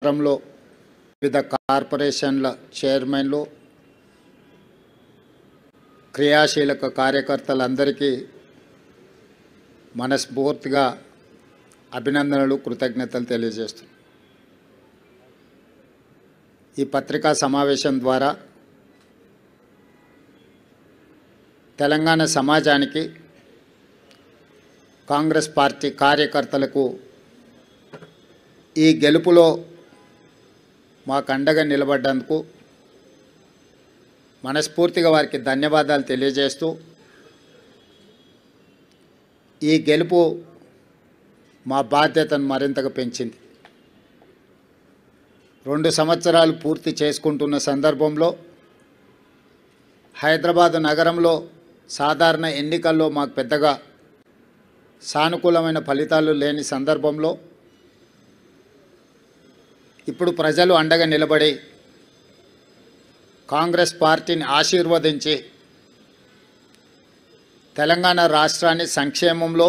నగరంలో వివిధ కార్పొరేషన్ల చైర్మన్లు, క్రియాశీలక కార్యకర్తలందరికీ మనస్ఫూర్తిగా అభినందనలు, కృతజ్ఞతలు తెలియజేస్తున్నాను. ఈ పత్రికా సమావేశం ద్వారా తెలంగాణ సమాజానికి, కాంగ్రెస్ పార్టీ కార్యకర్తలకు ఈ గెలుపులో మాకు అండగా నిలబడ్డందుకు మనస్ఫూర్తిగా వారికి ధన్యవాదాలు తెలియజేస్తూ, ఈ గెలుపు మా బాధ్యతను మరింతగా పెంచింది. 2 సంవత్సరాలు పూర్తి చేసుకుంటున్న సందర్భంలో హైదరాబాద్ నగరంలో సాధారణ ఎన్నికల్లో మాకు పెద్దగా సానుకూలమైన ఫలితాలు లేని సందర్భంలో ఇప్పుడు ప్రజలు అండగా నిలబడి కాంగ్రెస్ పార్టీని ఆశీర్వదించి తెలంగాణ రాష్ట్రాన్ని సంక్షేమంలో,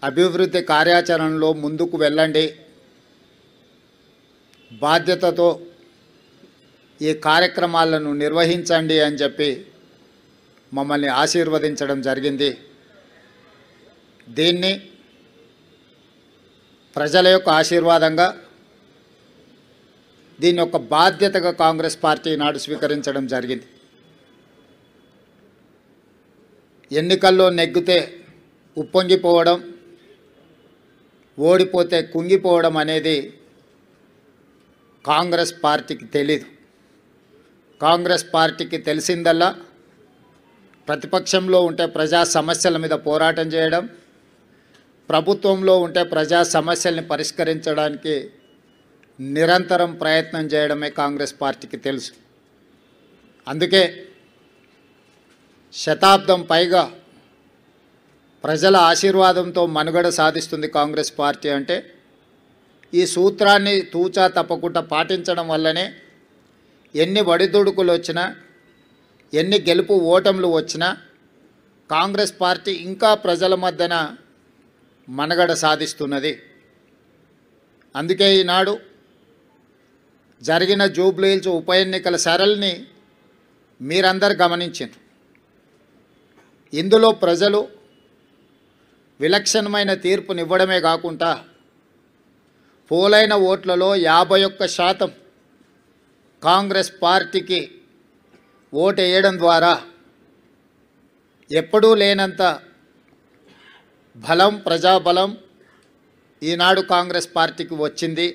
అభివృద్ధి కార్యాచరణలో ముందుకు వెళ్ళండి, బాధ్యతతో ఈ కార్యక్రమాలను నిర్వహించండి అని చెప్పి మమ్మల్ని ఆశీర్వదించడం జరిగింది. దీన్ని ప్రజల యొక్క ఆశీర్వాదంగా, దీని యొక్క బాధ్యతగా కాంగ్రెస్ పార్టీ నాడు స్వీకరించడం జరిగింది. ఎన్నికల్లో నెగ్గితే ఉప్పొంగిపోవడం, ఓడిపోతే కుంగిపోవడం అనేది కాంగ్రెస్ పార్టీకి తెలీదు. కాంగ్రెస్ పార్టీకి తెలిసిందల్లా ప్రతిపక్షంలో ఉంటే ప్రజా సమస్యల మీద పోరాటం చేయడం, ప్రభుత్వంలో ఉంటే ప్రజా సమస్యల్ని పరిష్కరించడానికి నిరంతరం ప్రయత్నం చేయడమే కాంగ్రెస్ పార్టీకి తెలుసు. అందుకే శతాబ్దం పైగా ప్రజల ఆశీర్వాదంతో మనుగడ సాధిస్తుంది కాంగ్రెస్ పార్టీ. అంటే ఈ సూత్రాన్ని తూచా తప్పకుండా పాటించడం వల్లనే ఎన్ని ఒడిదుడుకులు వచ్చినా, ఎన్ని గెలుపు ఓటములు వచ్చినా కాంగ్రెస్ పార్టీ ఇంకా ప్రజల మధ్యన మనుగడ సాధిస్తున్నది. అందుకే ఈనాడు జరిగిన జూబ్లీహిల్స్ ఉప ఎన్నికల సరళిని మీరందరూ గమనించారు. ఇందులో ప్రజలు విలక్షణమైన తీర్పునివ్వడమే కాకుండా పోలైన ఓట్లలో 51% కాంగ్రెస్ పార్టీకి ఓటు వేయడం ద్వారా ఎప్పుడూ లేనంత బలం, ప్రజాబలం ఈనాడు కాంగ్రెస్ పార్టీకి వచ్చింది,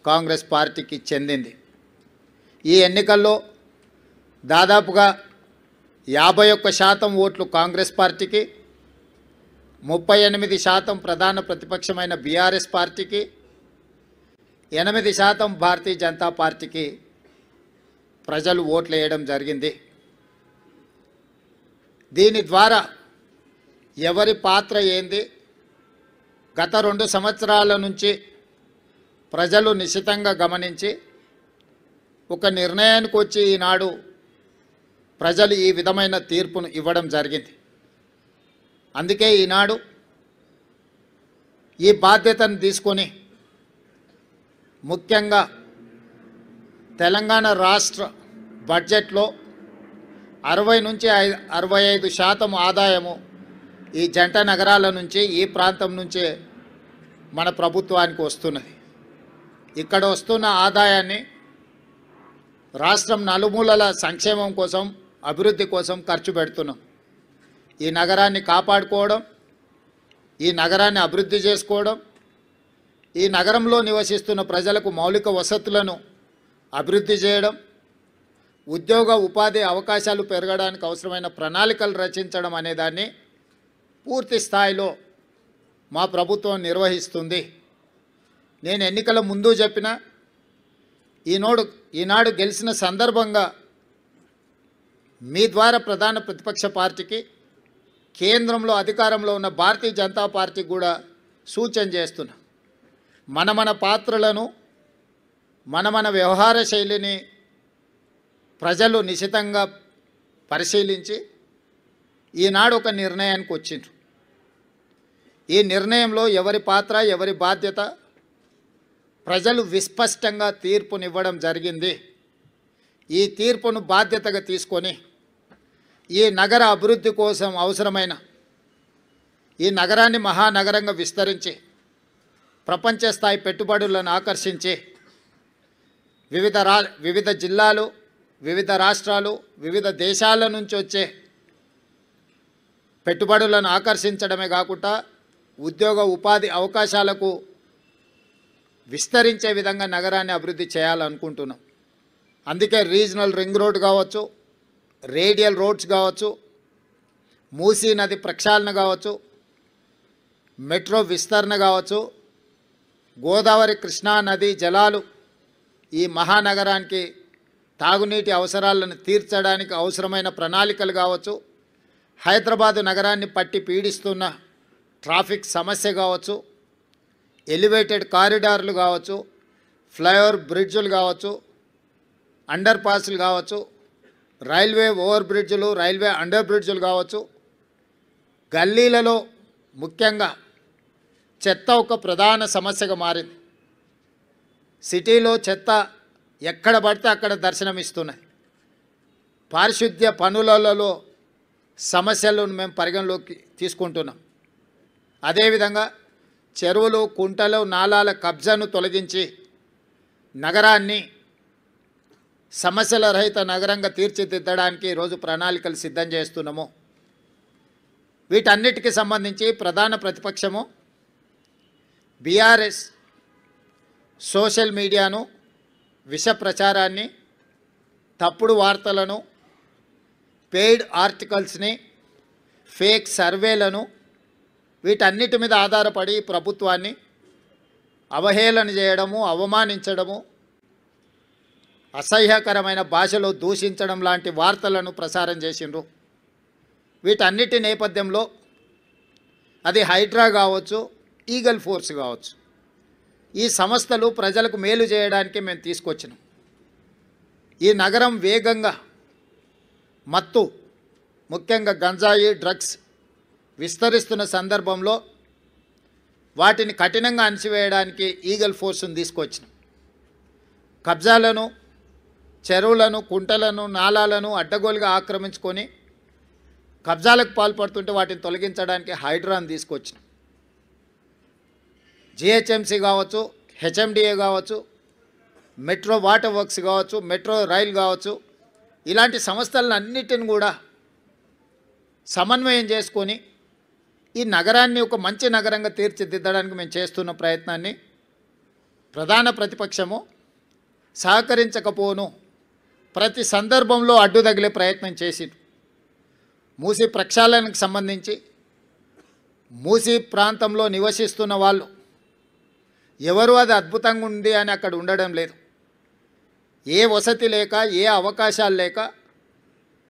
కాంగ్రెస్ పార్టీకి చెందింది. ఈ ఎన్నికల్లో దాదాపుగా 51% ఓట్లు కాంగ్రెస్ పార్టీకి, 38% ప్రధాన ప్రతిపక్షమైన బీఆర్ఎస్ పార్టీకి, 8% భారతీయ జనతా పార్టీకి ప్రజలు ఓట్లు వేయడం జరిగింది. దీని ద్వారా ఎవరి పాత్ర ఏంది, గత 2 సంవత్సరాల నుంచి ప్రజలు నిశితంగా గమనించి ఒక నిర్ణయానికి వచ్చి ఈనాడు ప్రజలు ఈ విధమైన తీర్పును ఇవ్వడం జరిగింది. అందుకే ఈనాడు ఈ బాధ్యతను తీసుకొని ముఖ్యంగా తెలంగాణ రాష్ట్ర బడ్జెట్లో 60 నుంచి 65% ఆదాయము ఈ జంట నగరాల నుంచి, ఈ ప్రాంతం నుంచే మన ప్రభుత్వానికి వస్తున్నది. ఇక్కడ వస్తున్న ఆదాయాన్ని రాష్ట్రం నలుమూలల సంక్షేమం కోసం, అభివృద్ధి కోసం ఖర్చు పెడుతున్నాం. ఈ నగరాన్ని కాపాడుకోవడం, ఈ నగరాన్ని అభివృద్ధి చేసుకోవడం, ఈ నగరంలో నివసిస్తున్న ప్రజలకు మౌలిక వసతులను అభివృద్ధి చేయడం, ఉద్యోగ ఉపాధి అవకాశాలు పెరగడానికి అవసరమైన ప్రణాళికలు రచించడం అనే దాన్ని పూర్తి స్థాయిలో మా ప్రభుత్వం నిర్వహిస్తుంది. నేను ఎన్నికల ముందు చెప్పిన, ఈనాడు గెలిచిన సందర్భంగా మీ ద్వారా ప్రధాన ప్రతిపక్ష పార్టీకి, కేంద్రంలో అధికారంలో ఉన్న భారతీయ జనతా పార్టీకి కూడా సూచన చేస్తున్నా. మన పాత్రలను, మన వ్యవహార శైలిని ప్రజలు నిశితంగా పరిశీలించి ఈనాడు ఒక నిర్ణయానికి వచ్చిండ్రు. ఈ నిర్ణయంలో ఎవరి పాత్ర, ఎవరి బాధ్యత ప్రజలు విస్పష్టంగా తీర్పునివ్వడం జరిగింది. ఈ తీర్పును బాధ్యతగా తీసుకొని ఈ నగర అభివృద్ధి కోసం అవసరమైన ఈ నగరాన్ని మహానగరంగా విస్తరించి ప్రపంచ స్థాయి పెట్టుబడులను ఆకర్షించి వివిధ జిల్లాలు, వివిధ రాష్ట్రాలు, వివిధ దేశాల నుంచి వచ్చే పెట్టుబడులను ఆకర్షించడమే కాకుండా ఉద్యోగ ఉపాధి అవకాశాలకు విస్తరించే విధంగా నగరాన్ని అభివృద్ధి చేయాలనుకుంటున్నాం. అందుకే రీజనల్ రింగ్ రోడ్ కావచ్చు, రేడియల్ రోడ్స్ కావచ్చు, మూసీ నది ప్రక్షాళన కావచ్చు, మెట్రో విస్తరణ కావచ్చు, గోదావరి కృష్ణా నది జలాలు ఈ మహానగరానికి తాగునీటి అవసరాలను తీర్చడానికి అవసరమైన ప్రణాళికలు కావచ్చు, హైదరాబాదు నగరాన్ని పట్టి పీడిస్తున్న ట్రాఫిక్ సమస్య కావచ్చు, ఎలివేటెడ్ కారిడార్లు కావచ్చు, ఫ్లైఓవర్ బ్రిడ్జులు కావచ్చు, అండర్ పాస్లు కావచ్చు, రైల్వే ఓవర్ బ్రిడ్జులు, రైల్వే అండర్ బ్రిడ్జులు కావచ్చు, గల్లీలలో ముఖ్యంగా చెత్త ఒక ప్రధాన సమస్యగా మారింది. సిటీలో చెత్త ఎక్కడ పడితే అక్కడ దర్శనమిస్తున్నాయి. పారిశుద్ధ్య పనులలో సమస్యలను మేము పరిగణలోకి తీసుకుంటున్నాం. అదేవిధంగా చెరువులు, కుంటలు, నాలాల కబ్జాను తొలగించి నగరాన్ని సమస్యల రహిత నగరంగా తీర్చిదిద్దడానికి ఈరోజు ప్రణాళికలు సిద్ధం చేస్తున్నాము. వీటన్నిటికీ సంబంధించి ప్రధాన ప్రతిపక్షము బీఆర్ఎస్ సోషల్ మీడియాను, విష ప్రచారాన్ని, తప్పుడు వార్తలను, పెయిడ్ ఆర్టికల్స్ని, ఫేక్ సర్వేలను, వీటన్నిటి మీద ఆధారపడి ప్రభుత్వాన్ని అవహేళన చేయడము, అవమానించడము, అసహ్యకరమైన భాషలో దూషించడం లాంటి వార్తలను ప్రసారం చేసిండ్రు. వీటన్నిటి నేపథ్యంలో అది హైడ్రా కావచ్చు, ఈగల్ ఫోర్స్ కావచ్చు, ఈ సంస్థలు ప్రజలకు మేలు చేయడానికి మేము తీసుకొచ్చినాం. ఈ నగరం వేగంగా మత్తు, ముఖ్యంగా గంజాయి, డ్రగ్స్ విస్తరిస్తున్న సందర్భంలో వాటిని కఠినంగా అణచివేయడానికి ఈగల్ ఫోర్స్ను తీసుకొచ్చినాం. కబ్జాలను, చెరువులను, కుంటలను, నాలాలను అడ్డగోలుగా ఆక్రమించుకొని కబ్జాలకు పాల్పడుతుంటే వాటిని తొలగించడానికి హైడ్రాను తీసుకొచ్చినాం. జిహెచ్ఎంసీ కావచ్చు, హెచ్ఎండిఏ కావచ్చు, మెట్రో వాటర్ వర్క్స్ కావచ్చు, మెట్రో రైల్ కావచ్చు, ఇలాంటి సంస్థలన్నిటిని కూడా సమన్వయం చేసుకొని ఈ నగరాన్ని ఒక మంచి నగరంగా తీర్చిదిద్దడానికి మేము చేస్తున్న ప్రయత్నాన్ని ప్రధాన ప్రతిపక్షము సహకరించకపోను ప్రతి సందర్భంలో అడ్డు తగిలే ప్రయత్నం చేసింది. మూసీ ప్రక్షాళనకు సంబంధించి మూసీ ప్రాంతంలో నివసిస్తున్న వాళ్ళు ఎవరు అది అద్భుతంగా ఉంది అని అక్కడ ఉండడం లేదు. ఏ వసతి లేక, ఏ అవకాశాలు లేక